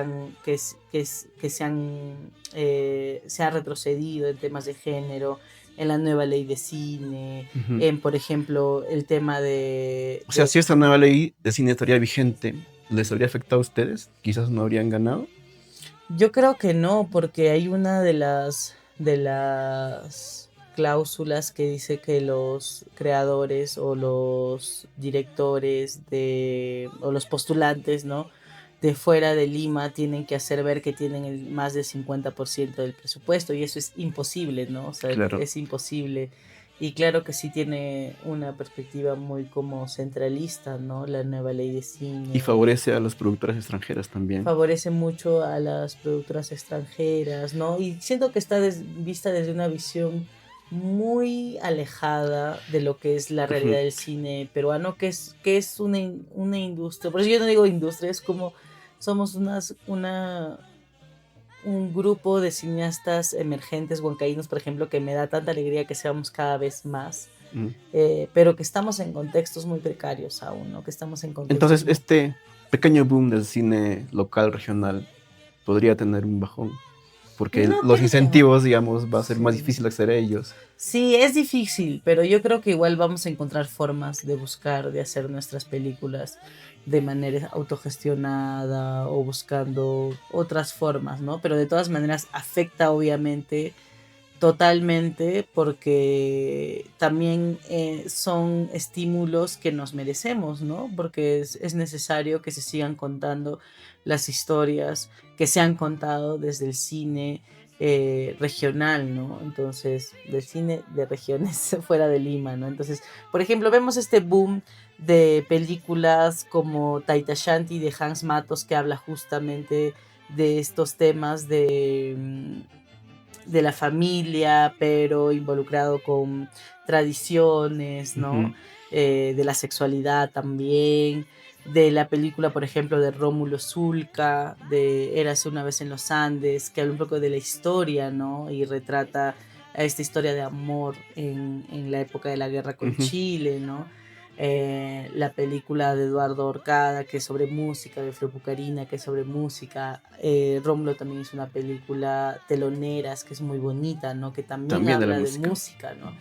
Speaker 2: ha retrocedido en temas de género, en la nueva ley de cine,
Speaker 1: Ujú.
Speaker 2: en, por ejemplo, el tema
Speaker 1: O sea, si esta nueva ley de cine estaría vigente, ¿les habría afectado a ustedes? Quizás no habrían ganado.
Speaker 2: Yo creo que no, porque hay una de las cláusulas que dice que los creadores o los directores o los postulantes, ¿no? De fuera de Lima tienen que hacer ver que tienen más del 50% del presupuesto y eso es imposible, ¿no? O sea,
Speaker 1: Claro.
Speaker 2: es imposible. Y claro que sí tiene una perspectiva muy como centralista, ¿no? La nueva ley de
Speaker 1: Y
Speaker 2: cine
Speaker 1: favorece a las productoras extranjeras también.
Speaker 2: favorece mucho a las productoras extranjeras, ¿no? Y siento que está vista desde una visión muy alejada de lo que es la
Speaker 1: Ujú.
Speaker 2: realidad del cine peruano, que es una industria. Por eso yo no digo industria, es como somos un grupo de cineastas emergentes huancaínos, por ejemplo, que me da tanta alegría que seamos cada vez más,
Speaker 1: Mm.
Speaker 2: pero que estamos en contextos muy precarios aún, ¿no? Que estamos en contextos
Speaker 1: Entonces,
Speaker 2: muy...
Speaker 1: este pequeño boom del cine local, regional, podría tener un bajón, porque
Speaker 2: No
Speaker 1: los
Speaker 2: creo.
Speaker 1: incentivos, digamos, va a ser más
Speaker 2: Sí.
Speaker 1: difícil acceder a ellos.
Speaker 2: Sí, es difícil, pero yo creo que igual vamos a encontrar formas de buscar, de hacer nuestras películas de manera autogestionada o buscando otras formas, ¿no? Pero de todas maneras afecta obviamente totalmente porque también son estímulos que nos merecemos, ¿no? Porque es necesario que se sigan contando las historias que se han contado desde el cine regional, ¿no? Entonces, del cine de regiones fuera de Lima, ¿no? Entonces, por ejemplo, vemos este boom de películas como Taita Shanti de Hans Matos que habla justamente de estos temas de la familia, pero involucrado con tradiciones, ¿no?
Speaker 1: Ujú.
Speaker 2: De la sexualidad también, de la película, por ejemplo, de Rómulo Zulca, de Érase una vez en los Andes, que habla un poco de la historia, ¿no? Y retrata a esta historia de amor en la época de la guerra con
Speaker 1: Ujú.
Speaker 2: Chile, ¿no? La película de Eduardo Orcada, que es sobre música, de Flor Pucarina, que es sobre música. Rómulo también hizo una película, Teloneras, que es muy bonita, ¿no? Que también
Speaker 1: También de la
Speaker 2: habla de
Speaker 1: música.
Speaker 2: música, ¿no?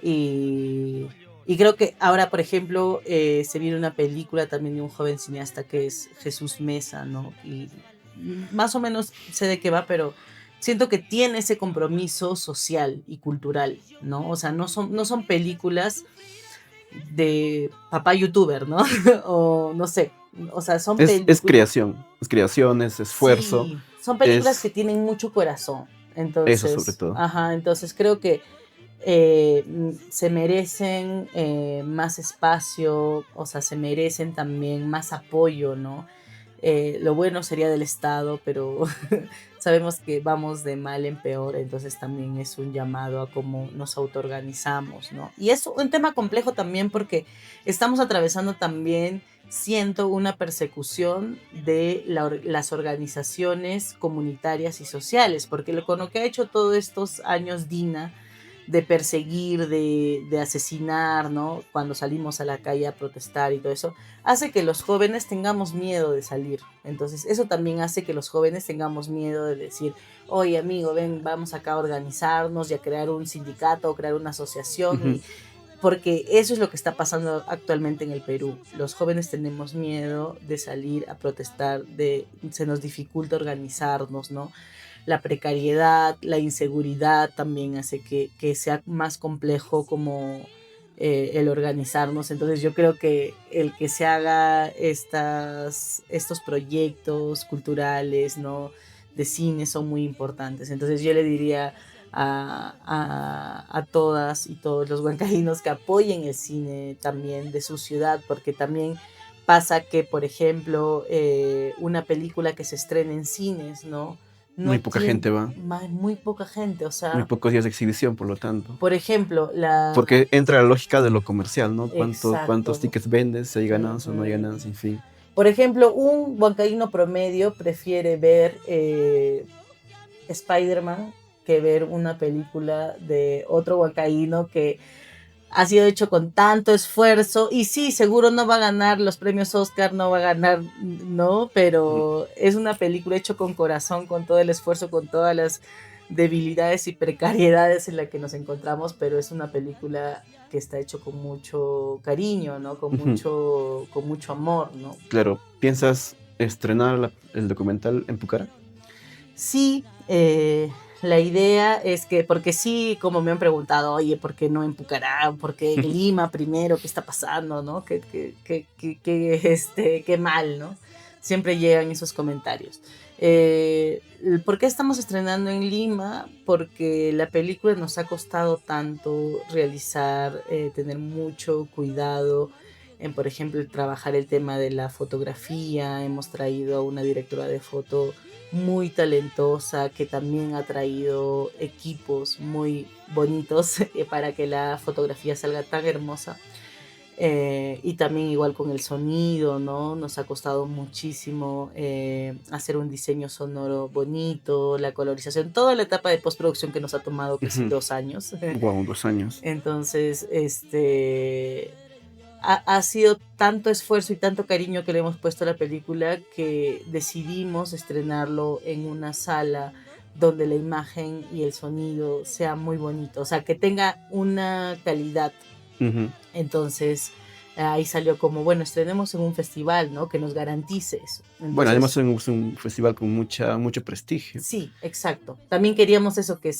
Speaker 2: Y, y creo que ahora, por ejemplo, se viene una película también de un joven cineasta que es Jesús Mesa, ¿no? Y más o menos sé de qué va, pero siento que tiene ese compromiso social y cultural, ¿no? O sea, no son películas de papá youtuber, ¿no? O no sé, o sea, son películas,
Speaker 1: Es creación, es esfuerzo,
Speaker 2: sí, son películas que
Speaker 1: es
Speaker 2: tienen mucho corazón.
Speaker 1: eso sobre
Speaker 2: Entonces,
Speaker 1: todo.
Speaker 2: ajá, entonces creo que se merecen más espacio, o sea, se merecen también más apoyo, ¿no? Lo bueno sería del Estado, pero sabemos que vamos de mal en peor, entonces también es un llamado a cómo nos autoorganizamos, ¿no? Y es un tema complejo también porque estamos atravesando también, siento, una persecución de las organizaciones comunitarias y sociales, porque con lo que ha hecho todos estos años Dina, de perseguir, de asesinar, ¿no? Cuando salimos a la calle a protestar y todo eso, hace que los jóvenes tengamos miedo de salir. Entonces, eso también hace que los jóvenes tengamos miedo de decir, oye amigo, ven, vamos acá a organizarnos y a crear un sindicato o crear una asociación.
Speaker 1: Ujú.
Speaker 2: Porque eso es lo que está pasando actualmente en el Perú. Los jóvenes tenemos miedo de salir a protestar, se nos dificulta organizarnos, ¿no? la precariedad, la inseguridad también hace que sea más complejo como el organizarnos. Entonces yo creo que el que se haga estos proyectos culturales, ¿no? De cine son muy importantes. Entonces yo le diría a todas y todos los huancaínos que apoyen el cine también de su ciudad, porque también pasa que, por ejemplo, una película que se estrena en cines, ¿no?
Speaker 1: Muy
Speaker 2: No
Speaker 1: poca
Speaker 2: tiene
Speaker 1: gente va,
Speaker 2: muy poca gente, o
Speaker 1: muy
Speaker 2: sea,
Speaker 1: pocos días de exhibición, por lo tanto.
Speaker 2: por ejemplo, la...
Speaker 1: Porque entra la lógica de lo comercial, ¿no? ¿Cuántos
Speaker 2: Exacto.
Speaker 1: tickets vendes? Si hay ganancia o no hay
Speaker 2: Ujú.
Speaker 1: ganancia, en fin.
Speaker 2: Por ejemplo, un huancaíno promedio prefiere ver Spider-Man que ver una película de otro huancaíno que ha sido hecho con tanto esfuerzo y sí, seguro no va a ganar los premios Oscar, no va a ganar, no,
Speaker 1: Mm.
Speaker 2: pero es una película hecha con corazón, con todo el esfuerzo, con todas las debilidades y precariedades en las que nos encontramos, pero es una película que está hecho con mucho cariño, ¿no?
Speaker 1: Ujú.
Speaker 2: Con mucho amor, ¿no?
Speaker 1: Claro, ¿piensas estrenar el documental en Pucara?
Speaker 2: Sí, la idea es que, porque sí, como me han preguntado, oye, ¿por qué no en Pucará? ¿Por qué en Lima primero? ¿Qué está pasando? ¿No? Qué mal, ¿no? Siempre llegan esos comentarios. ¿Por qué estamos estrenando en Lima? Porque la película nos ha costado tanto realizar, tener mucho cuidado en, por ejemplo, trabajar el tema de la fotografía. Hemos traído a una directora de foto muy talentosa que también ha traído equipos muy bonitos para que la fotografía salga tan hermosa. Y también igual con el sonido, ¿no? Nos ha costado muchísimo hacer un diseño sonoro bonito, la colorización, toda la etapa de postproducción que nos ha tomado casi 2 años.
Speaker 1: Wow, 2 años.
Speaker 2: Entonces, ha sido tanto esfuerzo y tanto cariño que le hemos puesto a la película que decidimos estrenarlo en una sala donde la imagen y el sonido sea muy bonito, o sea, que tenga una calidad.
Speaker 1: Ujú.
Speaker 2: Entonces, ahí salió como, bueno, estrenemos en un festival, ¿no? Que nos garantice eso.
Speaker 1: Bueno, además
Speaker 2: Entonces,
Speaker 1: es un festival con mucho prestigio.
Speaker 2: sí, exacto. También queríamos eso, que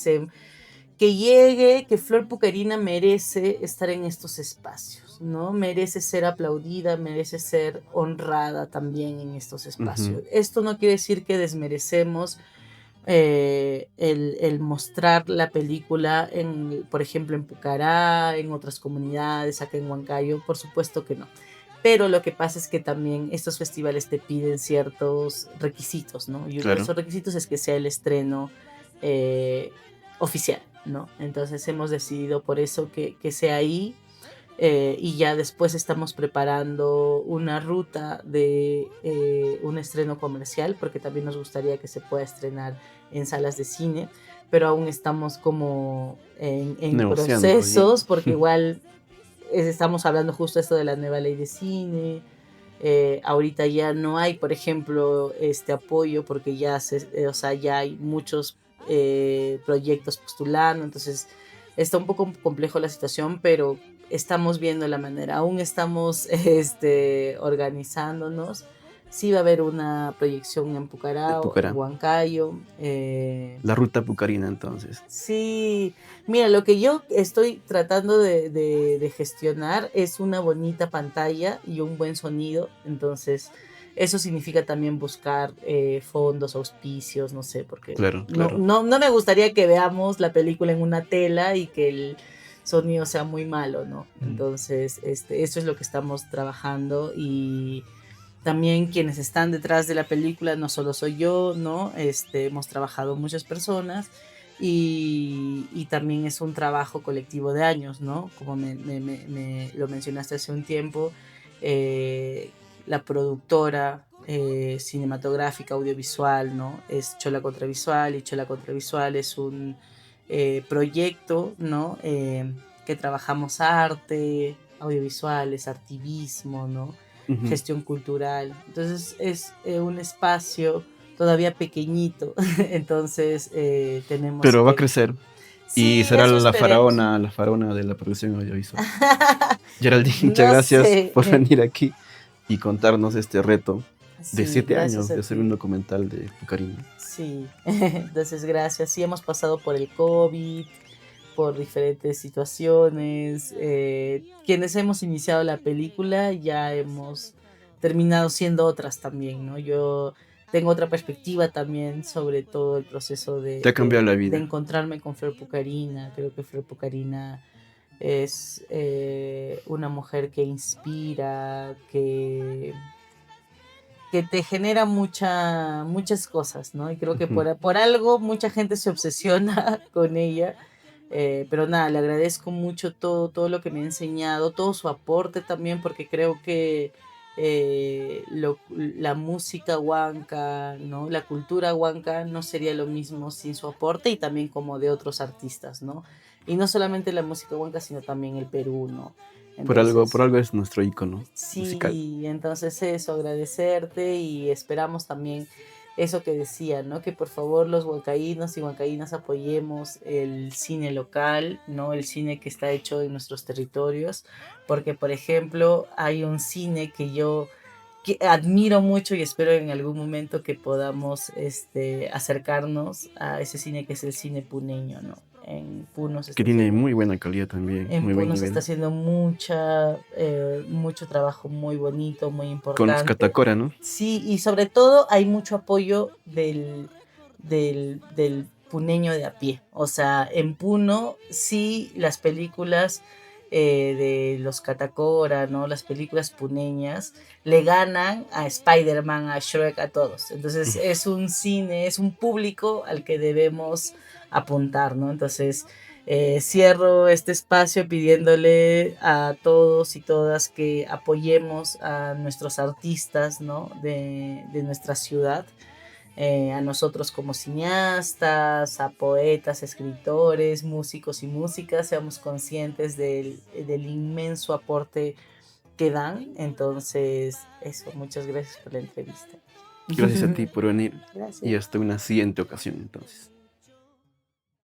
Speaker 2: llegue, que Flor Pucarina merece estar en estos espacios, ¿no? Merece ser aplaudida, merece ser honrada también en estos
Speaker 1: Ujú.
Speaker 2: espacios. Esto no quiere decir que desmerecemos el mostrar la película, por ejemplo, en Pucará, en otras comunidades, acá en Huancayo, por supuesto que no. Pero lo que pasa es que también estos festivales te piden ciertos requisitos, ¿no? Y uno de
Speaker 1: Claro.
Speaker 2: esos requisitos es que sea el estreno eh, oficial, ¿no? Entonces hemos decidido por eso que sea ahí, y ya después estamos preparando una ruta de un estreno comercial, porque también nos gustaría que se pueda estrenar en salas de cine, pero aún estamos como en
Speaker 1: Negociando ahí.
Speaker 2: procesos, porque igual estamos hablando justo esto de la nueva ley de cine. Ahorita ya no hay, por ejemplo, este apoyo porque o sea, ya hay muchos proyectos postulando, entonces está un poco complejo la situación, pero estamos viendo la manera, aún estamos organizándonos. Sí va a haber una proyección en
Speaker 1: En
Speaker 2: Pucará, en
Speaker 1: Pucara.
Speaker 2: Huancayo.
Speaker 1: La ruta pucarina, entonces.
Speaker 2: Sí, mira, lo que yo estoy tratando de gestionar es una bonita pantalla y un buen sonido, entonces eso significa también buscar fondos, auspicios, no sé, porque
Speaker 1: Claro, claro.
Speaker 2: no me gustaría que veamos la película en una tela y que el sonido sea muy malo, ¿no? Entonces, eso es lo que estamos trabajando, y también quienes están detrás de la película, no solo soy yo, ¿no? Hemos trabajado muchas personas, y también es un trabajo colectivo de años, ¿no? Como me lo mencionaste hace un tiempo, eh, la productora cinematográfica, audiovisual, ¿no? Es Chola Contravisual, y Chola Contravisual es un proyecto, ¿no? Que trabajamos arte, audiovisuales, artivismo, ¿no?
Speaker 1: Ujú.
Speaker 2: Gestión cultural. Entonces es un espacio todavía pequeñito, entonces tenemos
Speaker 1: Pero va a
Speaker 2: que...
Speaker 1: crecer y
Speaker 2: Sí,
Speaker 1: será
Speaker 2: eso esperemos.
Speaker 1: la faraona de la producción audiovisual. Geraldine, muchas
Speaker 2: No
Speaker 1: gracias
Speaker 2: sé.
Speaker 1: por venir aquí y contarnos este reto de
Speaker 2: Sí,
Speaker 1: 7 años
Speaker 2: gracias a
Speaker 1: de hacer un
Speaker 2: ti.
Speaker 1: documental de Pucarina.
Speaker 2: Sí, entonces gracias. Sí, hemos pasado por el COVID, por diferentes situaciones. Quienes hemos iniciado la película ya hemos terminado siendo otras también, ¿no? Yo tengo otra perspectiva también sobre todo el proceso
Speaker 1: Te ha cambiado la
Speaker 2: de
Speaker 1: vida.
Speaker 2: encontrarme con Flor Pucarina. Creo que Flor Pucarina es una mujer que inspira, que te genera muchas cosas, ¿no? Y creo que
Speaker 1: Ujú.
Speaker 2: por algo mucha gente se obsesiona con ella. Pero nada, le agradezco mucho todo lo que me ha enseñado, todo su aporte también, porque creo que la música huanca, ¿no? La cultura huanca no sería lo mismo sin su aporte y también como de otros artistas, ¿no? Y no solamente la música huanca, sino también el Perú, ¿no?
Speaker 1: Por
Speaker 2: Entonces,
Speaker 1: algo es nuestro ícono musical.
Speaker 2: sí, entonces eso, agradecerte y esperamos también eso que decía, ¿no? Que por favor los huancaínos y huancaínas apoyemos el cine local, ¿no? El cine que está hecho en nuestros territorios, porque por ejemplo hay un cine que yo que admiro mucho y espero en algún momento que podamos acercarnos a ese cine que es el cine puneño, ¿no? En Puno se
Speaker 1: Que
Speaker 2: está
Speaker 1: tiene
Speaker 2: haciendo
Speaker 1: muy buena calidad también,
Speaker 2: en
Speaker 1: muy buen
Speaker 2: Puno se está
Speaker 1: nivel.
Speaker 2: haciendo mucho trabajo muy bonito, muy
Speaker 1: Con los
Speaker 2: importante.
Speaker 1: Catacora, ¿no?
Speaker 2: Sí, y sobre todo hay mucho apoyo del puneño de a pie. O sea, en Puno sí las películas de los Catacora, ¿no? Las películas puneñas le ganan a Spider-Man, a Shrek, a todos. Entonces es un cine, es un público al que debemos apuntar, ¿no? Entonces cierro este espacio pidiéndole a todos y todas que apoyemos a nuestros artistas, ¿no? De nuestra ciudad, a nosotros como cineastas, a poetas, escritores, músicos y músicas, seamos conscientes del inmenso aporte que dan. Entonces, eso, muchas gracias por la entrevista.
Speaker 1: Gracias a ti por venir y
Speaker 2: Gracias.
Speaker 1: hasta una siguiente ocasión, entonces.